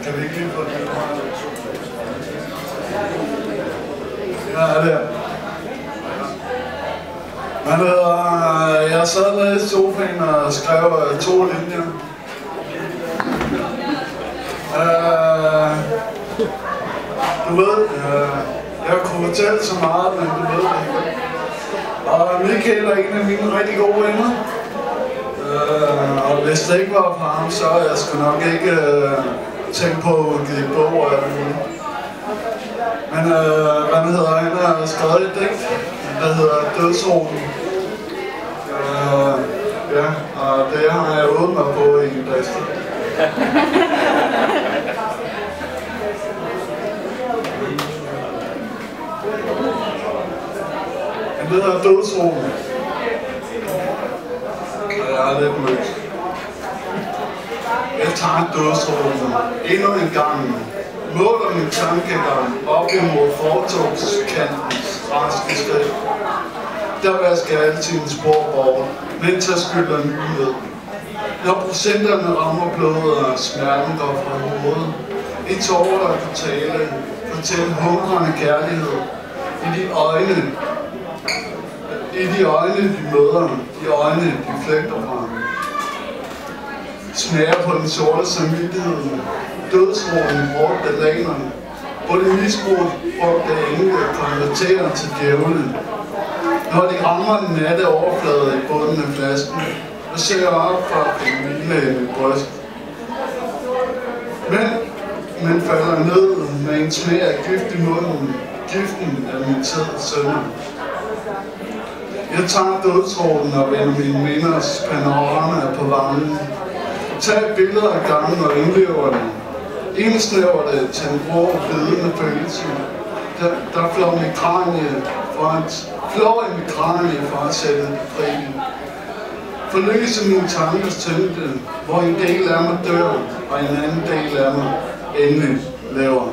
Kan vi ikke lige få det? Ja, det er. Men jeg sad nede i sofaen og skrev 2 linjer. Du ved, jeg kunne fortælle så meget, men du ved det ikke. Og Michael er en af mine rigtig gode venner. Og hvis det ikke var for ham, så jeg skulle nok ikke tænke på at give bog og alt muligt. Men hvad hedder han har skrevet et digt, der hedder Dødsroen. Ja, og det har jeg øvet mig på i en dag. Det hedder Dødsroen. Jeg er lidt mødt. Jeg tager dødsroen endnu en gang. Måler min tankegang op imod fortogskantens raske skridt. Der vasker jeg altid en spor bort, mens jeg skylder nyhed. Når procenterne rammer blodet og smerten går fra hovedet. En tårer, der kan fortælle hungrende kærlighed i de øjne. I de øjne, de møder, de øjne, de flygter fra. Smager på den sorte samvittighed, dødsroen i bortdalanerne, hvor det misbrugt brugte engle konverterer til djævlen. Når de rammer den natte overflade i bunden af flasken, og ser op for en hvile i mit bryst. Men falder ned med en smag af gift i munden, giften af min tid sønder. Jeg tager dødsroen og vender mine minders panorama på varmen. Tag billeder af gangen og indlever den. Indsnæver det til en rå, blødende følelse. Der flår i mit kranie for at sætte det fri. Forløse mine tankers tyngde, hvor en del af mig dør, og en anden del af mig endelig lever.